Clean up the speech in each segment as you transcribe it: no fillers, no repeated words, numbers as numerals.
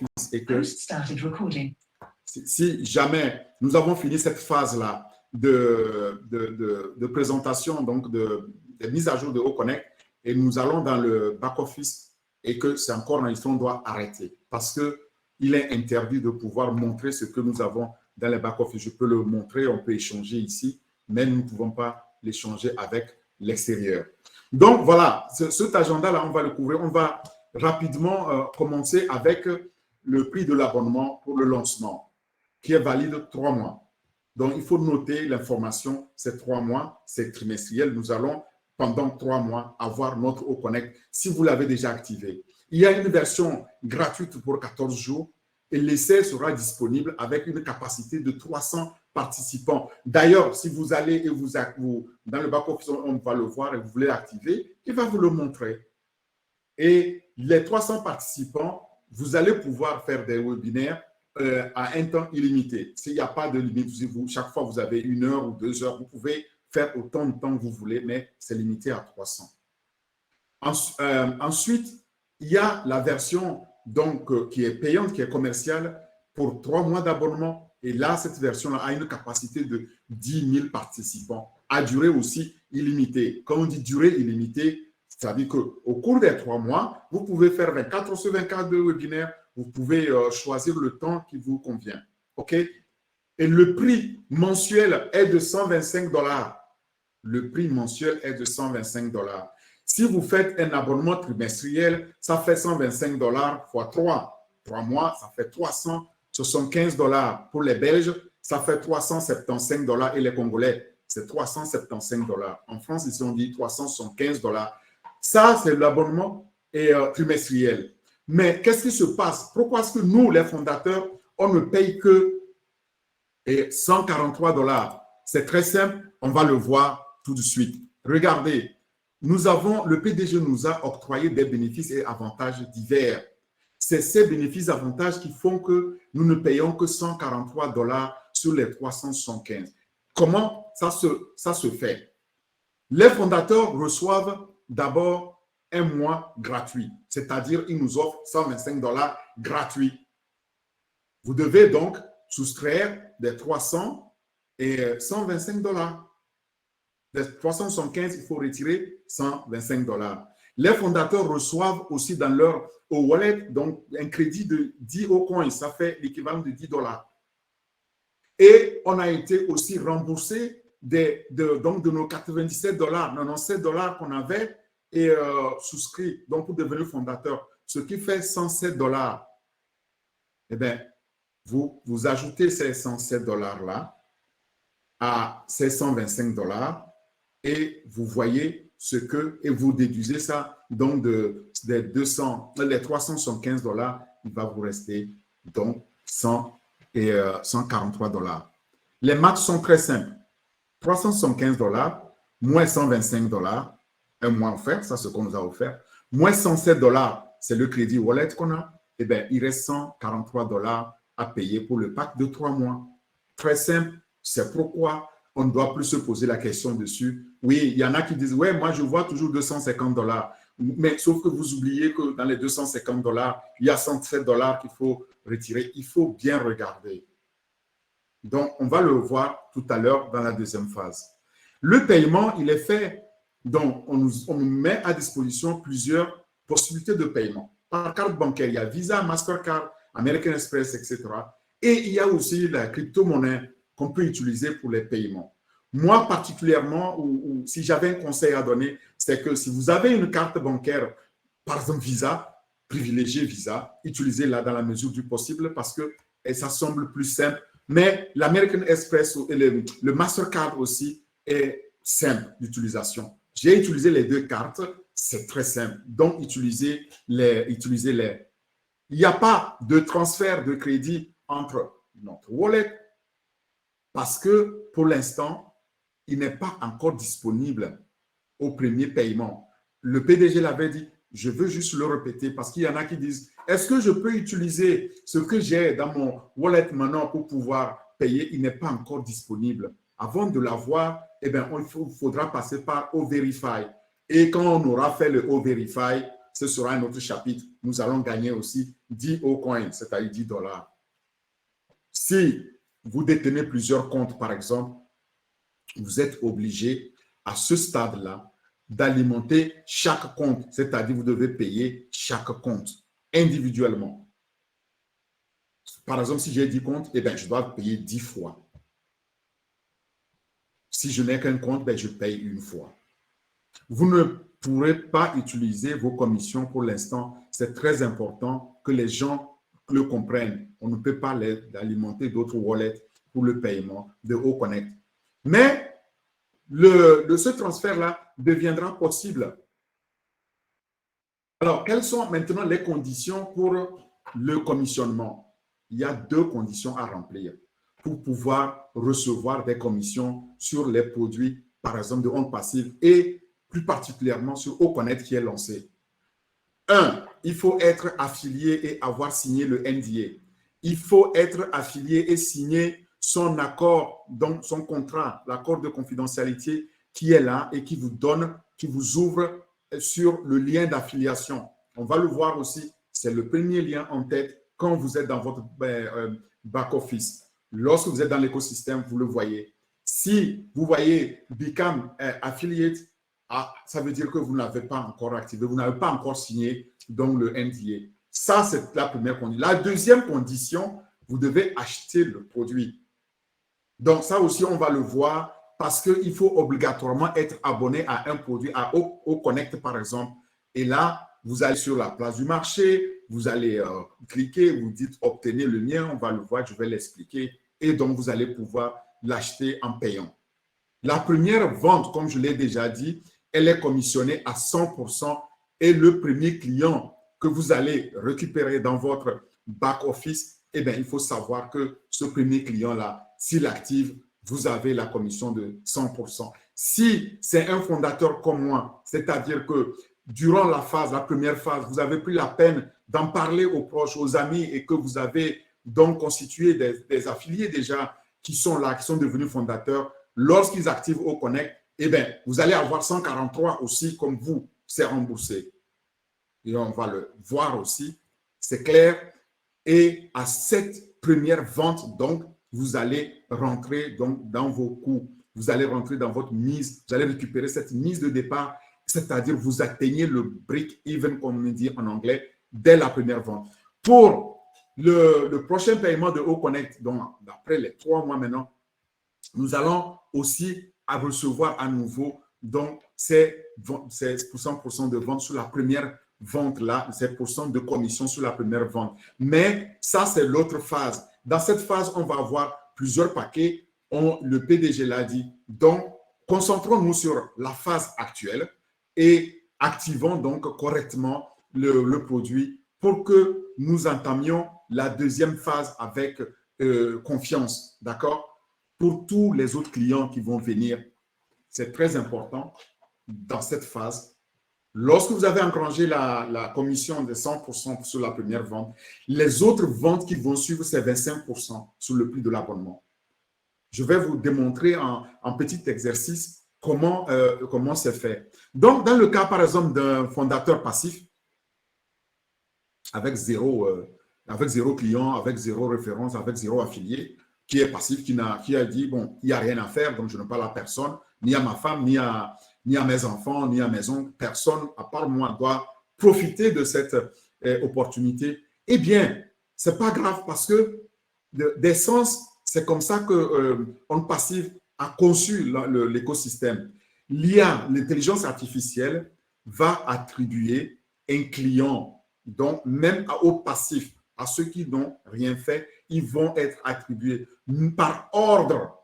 back-office et que si jamais nous avons fini cette phase-là de présentation, donc de mise à jour de OConnect, et nous allons dans le back-office et que c'est encore enregistré, on doit arrêter parce qu'il est interdit de pouvoir montrer ce que nous avons dans le back-office. Je peux le montrer, on peut échanger ici, mais nous ne pouvons pas l'échanger avec l'extérieur. Donc, voilà, cet agenda-là, on va le couvrir. On va rapidement commencer avec le prix de l'abonnement pour le lancement, qui est valide 3 mois. Donc, il faut noter l'information, c'est 3 mois, c'est trimestriel. Nous allons, pendant 3 mois, avoir notre OConnect si vous l'avez déjà activé. Il y a une version gratuite pour 14 jours et l'essai sera disponible avec une capacité de 300 participants. D'ailleurs, si vous allez et vous dans le back-office, on va le voir et vous voulez l'activer, il va vous le montrer. Et les 300 participants, vous allez pouvoir faire des webinaires à un temps illimité. S'il n'y a pas de limite, chaque fois vous avez 1 heure ou 2 heures, vous pouvez faire autant de temps que vous voulez, mais c'est limité à 300. Ensuite, il y a la version donc, qui est payante, qui est commerciale pour 3 mois d'abonnement. Et là, cette version-là a une capacité de 10 000 participants, à durée aussi illimitée. Quand on dit durée illimitée, ça veut dire qu'au cours des 3 mois, vous pouvez faire 24 heures sur 24 de webinaire, vous pouvez choisir le temps qui vous convient. OK? Et le prix mensuel est de 125 $. Le prix mensuel est de 125 $. Si vous faites un abonnement trimestriel, ça fait 125 $ fois 3. 3 mois, ça fait 375 $ pour les Belges, ça fait 375 $ et les Congolais, c'est 375 $. En France, ici, on dit 375 $. Ça, c'est l'abonnement trimestriel. Mais qu'est-ce qui se passe? Pourquoi est-ce que nous, les fondateurs, on ne paye que 143 $? C'est très simple, on va le voir tout de suite. Regardez, le PDG nous a octroyé des bénéfices et avantages divers. C'est ces bénéfices et avantages qui font que nous ne payons que 143 $ sur les 375. Comment ça se fait? Les fondateurs reçoivent d'abord un mois gratuit, c'est-à-dire ils nous offrent 125 $ gratuits. Vous devez donc soustraire des 300 et 125 $. Des 375, il faut retirer 125 $. Les fondateurs reçoivent aussi dans leur wallet donc un crédit de 10 coins, ça fait l'équivalent de 10 $. Et on a été aussi remboursé donc de nos 97 $, 97 $ qu'on avait et souscrit donc pour devenir fondateur, ce qui fait 107 $. Eh bien, vous ajoutez ces 107 $ là à ces 125 $ et vous voyez et vous déduisez ça donc les 375 $, il va vous rester donc 143 $. Les maths sont très simples. 375 $ moins 125 $, un mois offert, ça c'est ce qu'on nous a offert, moins 107 $, c'est le crédit wallet qu'on a, et bien il reste 143 $ à payer pour le pack de 3 mois. Très simple, c'est pourquoi on ne doit plus se poser la question dessus. Oui, il y en a qui disent, ouais, moi je vois toujours 250 $, mais sauf que vous oubliez que dans les 250 $, il y a 107 $ qu'il faut retirer. Il faut bien regarder. Donc, on va le voir tout à l'heure dans la deuxième phase. Le paiement, il est fait, donc on nous met à disposition plusieurs possibilités de paiement. Par carte bancaire, il y a Visa, Mastercard, American Express, etc. Et il y a aussi la crypto-monnaie qu'on peut utiliser pour les paiements. Moi, particulièrement, ou si j'avais un conseil à donner, c'est que si vous avez une carte bancaire, par exemple Visa, privilégiez Visa, utilisez-la dans la mesure du possible parce que ça semble plus simple. Mais l'American Express et le Mastercard aussi est simple d'utilisation. J'ai utilisé les 2 cartes, c'est très simple. Donc, utilisez-les. Il n'y a pas de transfert de crédit entre notre wallet parce que pour l'instant, il n'est pas encore disponible au premier paiement. Le PDG l'avait dit, je veux juste le répéter parce qu'il y en a qui disent, est-ce que je peux utiliser ce que j'ai dans mon wallet maintenant pour pouvoir payer? Il n'est pas encore disponible. Avant de l'avoir, eh bien, il faudra passer par O-Verify. Et quand on aura fait le O-Verify, ce sera un autre chapitre. nous allons gagner aussi 10 coins, c'est-à-dire 10 dollars. Si vous détenez plusieurs comptes, par exemple, vous êtes obligé à ce stade-là d'alimenter chaque compte, c'est-à-dire vous devez payer chaque compte individuellement. Par exemple, si j'ai 10 comptes, eh bien, je dois payer 10 fois. Si je n'ai qu'un compte, ben, je paye une fois. Vous ne pourrez pas utiliser vos commissions pour l'instant. C'est très important que les gens le comprennent. On ne peut pas alimenter d'autres wallets pour le paiement de OConnect. Mais ce transfert-là deviendra possible. Alors, quelles sont maintenant les conditions pour le commissionnement? Il y a 2 conditions à remplir pour pouvoir recevoir des commissions sur les produits, par exemple, de vente passive et plus particulièrement sur OConnect qui est lancé. 1, il faut être affilié et avoir signé le NDA. Il faut être affilié et signer son accord, donc son contrat, l'accord de confidentialité qui est là et qui vous donne, qui vous ouvre sur le lien d'affiliation. On va le voir aussi, c'est le premier lien en tête quand vous êtes dans votre back-office. Lorsque vous êtes dans l'écosystème, vous le voyez. Si vous voyez Become Affiliate, ça veut dire que vous n'avez pas encore activé, vous n'avez pas encore signé donc le NDA. Ça, c'est la première condition. La deuxième condition, vous devez acheter le produit. Donc, ça aussi, on va le voir parce qu'il faut obligatoirement être abonné à un produit, à OConnect par exemple. Et là, vous allez sur la place du marché, vous allez cliquer, vous dites obtenez le mien, on va le voir, je vais l'expliquer. Et donc, vous allez pouvoir l'acheter en payant. La première vente, comme je l'ai déjà dit, elle est commissionnée à 100% et le premier client que vous allez récupérer dans votre back-office, eh bien, il faut savoir que ce premier client-là, s'il active, vous avez la commission de 100%. Si c'est un fondateur comme moi, c'est-à-dire que durant la première phase, vous avez pris la peine d'en parler aux proches, aux amis et que vous avez donc constitué des affiliés déjà qui sont là, qui sont devenus fondateurs, lorsqu'ils activent OConnect, eh bien, vous allez avoir 143 aussi comme vous, c'est remboursé. Et on va le voir aussi, c'est clair. Et à cette première vente, donc, vous allez rentrer donc, dans vos coûts, vous allez rentrer dans votre mise, vous allez récupérer cette mise de départ, c'est-à-dire vous atteignez le break-even, comme on dit en anglais, dès la première vente. Pour le prochain paiement de OConnect, donc d'après les 3 mois maintenant, nous allons aussi recevoir à nouveau donc ces 100% de vente sur la première vente là, ces pourcents de commission sur la première vente. Mais ça, c'est l'autre phase. Dans cette phase, on va avoir plusieurs paquets. Le PDG l'a dit. Donc, concentrons-nous sur la phase actuelle et activons donc correctement le produit pour que nous entamions la deuxième phase avec confiance. D'accord? Pour tous les autres clients qui vont venir, c'est très important dans cette phase. Lorsque vous avez engrangé la commission de 100% sur la première vente, les autres ventes qui vont suivre, c'est 25% sur le prix de l'abonnement. Je vais vous démontrer en petit exercice comment c'est fait. Donc, dans le cas, par exemple, d'un fondateur passif, avec zéro client, avec zéro référence, avec zéro affilié, qui est passif, qui a dit, bon, il n'y a rien à faire, donc je ne parle à personne, ni à ma femme, ni à mes enfants, ni à ma maison. Personne, à part moi, doit profiter de cette opportunité. Eh bien, ce n'est pas grave parce que d'essence, c'est comme ça que On Passive a conçu l'écosystème. L'IA, l'intelligence artificielle, va attribuer un client, donc même aux passifs, à ceux qui n'ont rien fait, ils vont être attribués par ordre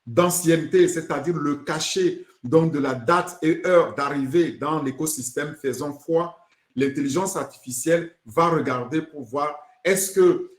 d'ancienneté, c'est-à-dire le cachet donc de la date et heure d'arrivée dans l'écosystème faisant foi. L'intelligence artificielle va regarder pour voir est-ce que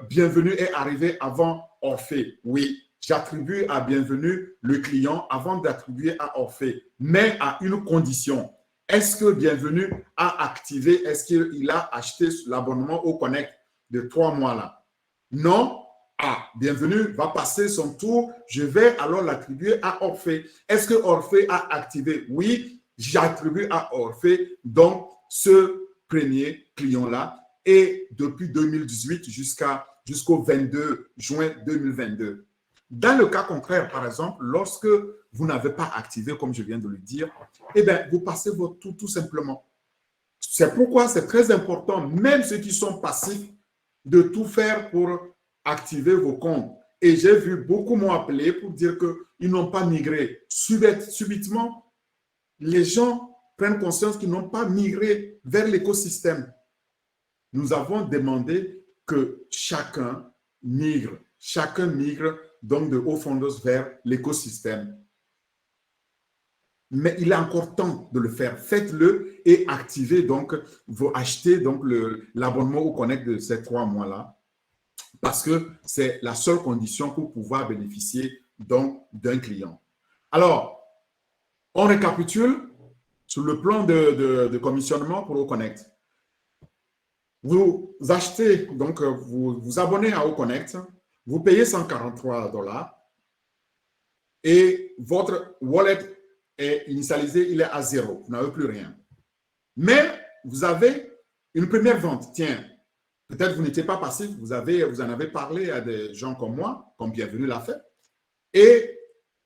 Bienvenue est arrivé avant Orphée. Oui, j'attribue à Bienvenue le client avant d'attribuer à Orphée, mais à une condition. Est-ce que Bienvenue a activé, est-ce qu'il a acheté l'abonnement OConnect de 3 mois là? Non. Ah, Bienvenue va passer son tour, je vais alors l'attribuer à Orphée. Est-ce que Orphée a activé? Oui, j'attribue à Orphée donc ce premier clients-là et depuis 2018 jusqu'au 22 juin 2022. Dans le cas contraire, par exemple, lorsque vous n'avez pas activé, comme je viens de le dire, eh bien, vous passez votre tour tout simplement. C'est pourquoi c'est très important, même ceux qui sont passifs, de tout faire pour activer vos comptes. Et j'ai vu beaucoup m'ont appelé pour dire qu'ils n'ont pas migré. Subitement, les gens prennent conscience qu'ils n'ont pas migré vers l'écosystème. Nous avons demandé que chacun migre donc de Offondos vers l'écosystème. Mais il est encore temps de le faire. Faites-le et activez donc, achetez donc l'abonnement au Connect de ces 3 mois-là, parce que c'est la seule condition pour pouvoir bénéficier donc d'un client. Alors, on récapitule sur le plan de commissionnement pour OConnect. Vous achetez, donc vous vous abonnez à OConnect, vous payez $143 et votre wallet est initialisé, il est à 0, vous n'avez plus rien. Mais vous avez une première vente. Tiens, peut-être vous n'étiez pas passif, vous en avez parlé à des gens comme moi, comme Bienvenue l'a fait, et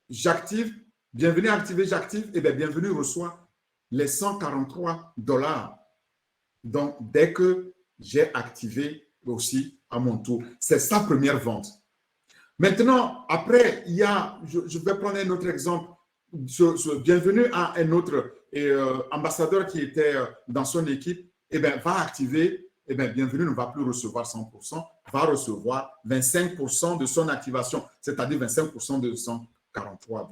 j'active, Bienvenue activé, j'active, et bien Bienvenue reçoit les $143. Donc, dès que j'ai activé aussi à mon tour, c'est sa première vente. Maintenant, après, il y a, je vais prendre un autre exemple. Bienvenue à un autre ambassadeur qui était dans son équipe, eh bien, va activer, eh bien, Bienvenue ne va plus recevoir 100%, va recevoir 25% de son activation, c'est-à-dire 25% de $143.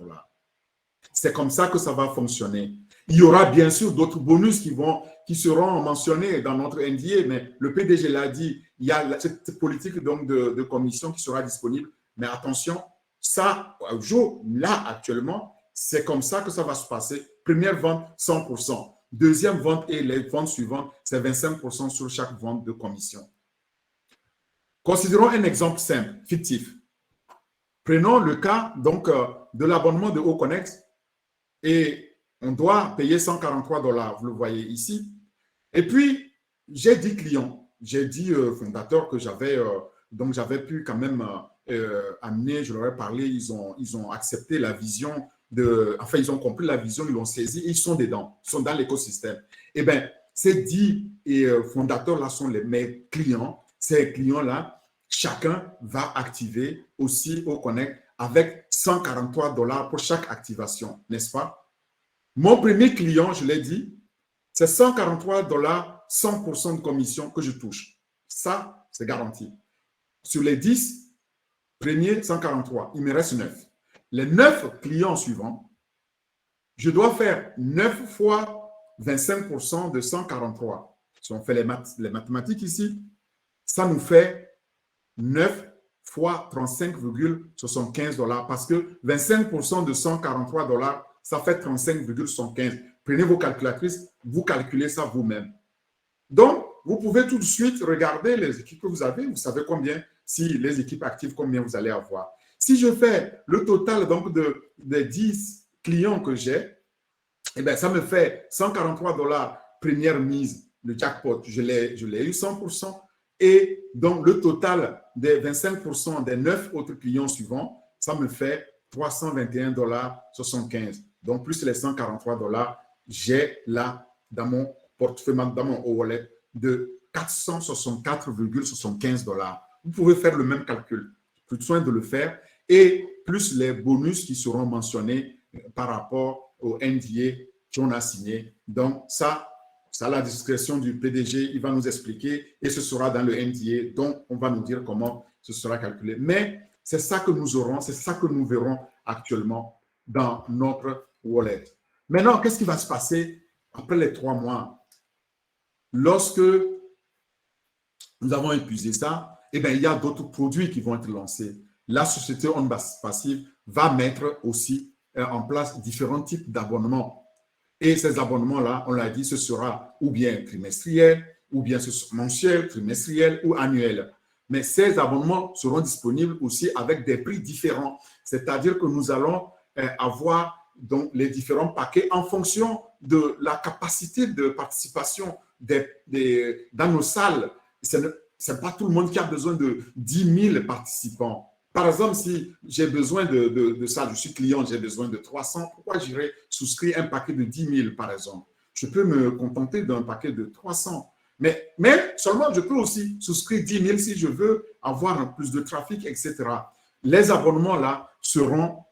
C'est comme ça que ça va fonctionner. Il y aura bien sûr d'autres bonus qui seront mentionnés dans notre NDA, mais le PDG l'a dit, il y a cette politique donc de commission qui sera disponible. Mais attention, ça, là, actuellement, c'est comme ça que ça va se passer. Première vente, 100%. Deuxième vente et les ventes suivantes, c'est 25% sur chaque vente de commission. Considérons un exemple simple, fictif. Prenons le cas donc de l'abonnement de OConnect et on doit payer $143, vous le voyez ici. Et puis, j'ai 10 clients. J'ai dit fondateurs que j'avais pu quand même amener, je leur ai parlé, ils ont accepté la vision ils ont compris la vision, ils l'ont saisi, ils sont dedans, ils sont dans l'écosystème. Eh bien, ces 10 fondateurs-là sont mes clients. Ces clients-là, chacun va activer aussi OConnect avec $143 pour chaque activation, n'est-ce pas? Mon premier client, je l'ai dit, c'est $143, 100% de commission que je touche. Ça, c'est garanti. Sur les 10 premiers, 143, il me reste 9. Les 9 clients suivants, je dois faire 9 fois 25% de 143. Si on fait les mathématiques ici, ça nous fait 9 fois 35,75 $ parce que 25% de $143, ça fait 35,75. Prenez vos calculatrices, vous calculez ça vous-même. Donc, vous pouvez tout de suite regarder les équipes que vous avez. Vous savez combien, si les équipes actives, combien vous allez avoir. Si je fais le total donc des 10 clients que j'ai, eh bien, ça me fait $143 première mise, le jackpot. Je l'ai eu 100%. Et donc, le total des 25% des 9 autres clients suivants, ça me fait $321,75. Donc, plus les $143, j'ai là, dans mon portefeuille, dans mon wallet, de $464,75. Vous pouvez faire le même calcul. Plus besoin de le faire. Et plus les bonus qui seront mentionnés par rapport au NDA qu'on a signé. Donc, ça à la discrétion du PDG, il va nous expliquer et ce sera dans le NDA, donc on va nous dire comment ce sera calculé. Mais c'est ça que nous aurons, c'est ça que nous verrons actuellement dans notre wallet. Maintenant, qu'est-ce qui va se passer après les 3 mois? Lorsque nous avons épuisé ça, eh bien, il y a d'autres produits qui vont être lancés. La société On Passive va mettre aussi en place différents types d'abonnements. Et ces abonnements-là, on l'a dit, ce sera ou bien trimestriel, ou bien mensuel, trimestriel ou annuel. Mais ces abonnements seront disponibles aussi avec des prix différents. C'est-à-dire que nous allons avoir donc les différents paquets en fonction de la capacité de participation dans nos salles, ce n'est pas tout le monde qui a besoin de 10 000 participants. Par exemple, si j'ai besoin de ça, je suis client, j'ai besoin de 300, pourquoi j'irais souscrire un paquet de 10 000, par exemple? Je peux me contenter d'un paquet de 300. Mais seulement, je peux aussi souscrire 10 000 si je veux avoir plus de trafic, etc. Les abonnements, là, seront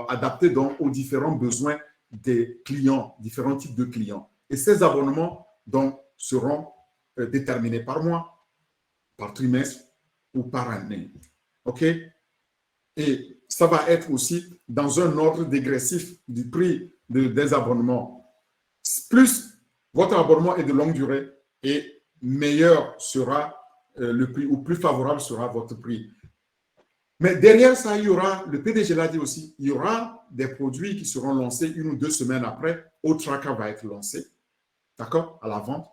adaptés donc aux différents besoins des clients, différents types de clients. Et ces abonnements donc, seront déterminés par mois, par trimestre ou par année. OK? Et ça va être aussi dans un ordre dégressif du prix des abonnements. Plus votre abonnement est de longue durée et meilleur sera le prix ou plus favorable sera votre prix. Mais derrière ça, il y aura, le PDG l'a dit aussi, il y aura des produits qui seront lancés 1 ou 2 semaines après. O-Tracker va être lancé, d'accord, à la vente.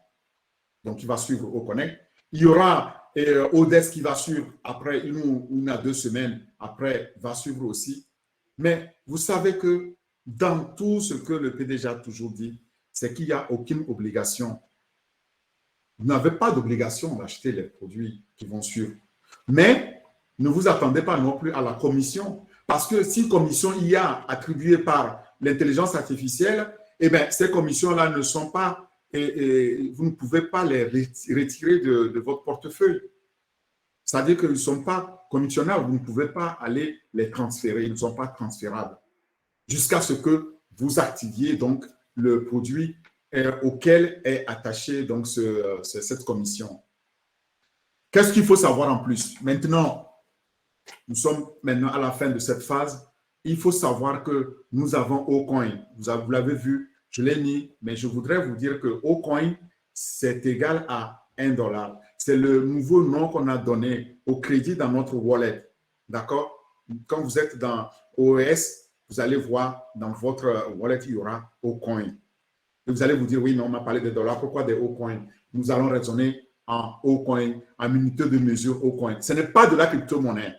Donc, il va suivre O-Connect. Il y aura Odesk qui va suivre après 1 ou 2 semaines après, va suivre aussi. Mais vous savez que dans tout ce que le PDG a toujours dit, c'est qu'il n'y a aucune obligation. Vous n'avez pas d'obligation d'acheter les produits qui vont suivre. Mais ne vous attendez pas non plus à la commission. Parce que si commission il y a attribuée par l'intelligence artificielle, eh bien, ces commissions-là ne sont pas, vous ne pouvez pas les retirer de votre portefeuille. C'est-à-dire qu'ils ne sont pas commissionnables, vous ne pouvez pas aller les transférer, ils ne sont pas transférables. Jusqu'à ce que vous activiez donc le produit auquel est attachée donc cette commission. Qu'est-ce qu'il faut savoir en plus? Maintenant, nous sommes maintenant à la fin de cette phase. Il faut savoir que nous avons O-Coin. Vous l'avez vu, je l'ai mis, mais je voudrais vous dire que O-Coin, c'est égal à 1 $. C'est le nouveau nom qu'on a donné au crédit dans notre wallet. D'accord? Quand vous êtes dans OES, vous allez voir dans votre wallet, il y aura O-Coin. Et vous allez vous dire, oui, mais on m'a parlé des dollars, pourquoi des O-Coin? Nous allons raisonner en O-Coin, en unité de mesure O-Coin. Ce n'est pas de la crypto-monnaie.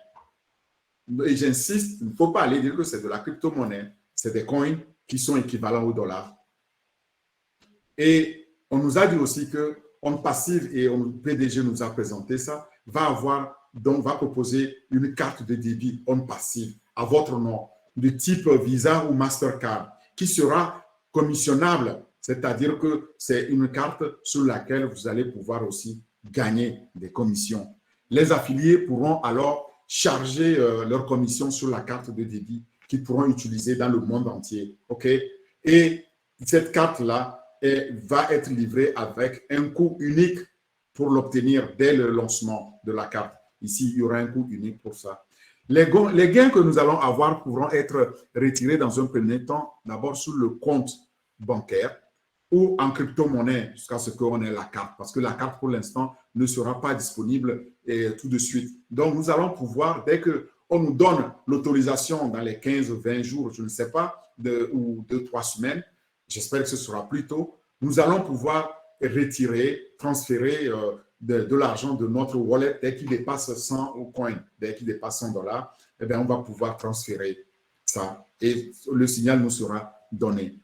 Et j'insiste, il ne faut pas aller dire que c'est de la crypto-monnaie. C'est des coins qui sont équivalents au dollar. Et on nous a dit aussi que On Passive, et le PDG nous a présenté ça, va proposer une carte de débit On Passive à votre nom, de type Visa ou Mastercard, qui sera commissionnable, c'est-à-dire que c'est une carte sur laquelle vous allez pouvoir aussi gagner des commissions. Les affiliés pourront alors charger leur commission sur la carte de débit qu'ils pourront utiliser dans le monde entier. OK? Et cette carte-là va être livrée avec un coût unique pour l'obtenir dès le lancement de la carte. Ici, il y aura un coût unique pour ça. Les gains que nous allons avoir pourront être retirés dans un premier temps, d'abord sur le compte bancaire ou en crypto-monnaie jusqu'à ce qu'on ait la carte, parce que la carte, pour l'instant, ne sera pas disponible tout de suite. Donc, nous allons pouvoir, dès qu'on nous donne l'autorisation dans les 15-20 jours, je ne sais pas, ou 2-3 semaines, j'espère que ce sera plus tôt, nous allons pouvoir retirer, transférer de l'argent de notre wallet dès qu'il dépasse 100 coins, dès qu'il dépasse 100 $, eh bien, on va pouvoir transférer ça et le signal nous sera donné.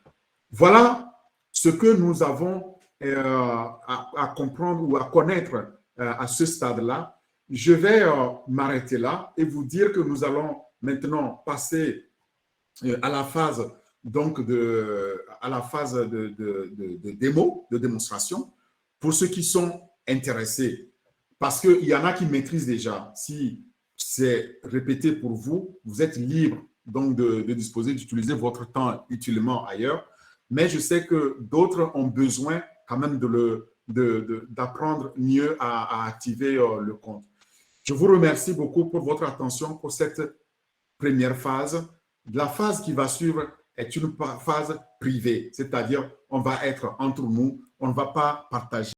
Voilà ce que nous avons à comprendre ou à connaître à ce stade-là. Je vais m'arrêter là et vous dire que nous allons maintenant passer à la phase donc de démo, de démonstration, pour ceux qui sont intéressés. Parce qu'il y en a qui maîtrisent déjà. Si c'est répété pour vous, vous êtes libre donc de disposer, d'utiliser votre temps utilement ailleurs. Mais je sais que d'autres ont besoin quand même d'apprendre mieux à activer le compte. Je vous remercie beaucoup pour votre attention pour cette première phase. La phase qui va suivre est une phase privée, c'est-à-dire on va être entre nous, on ne va pas partager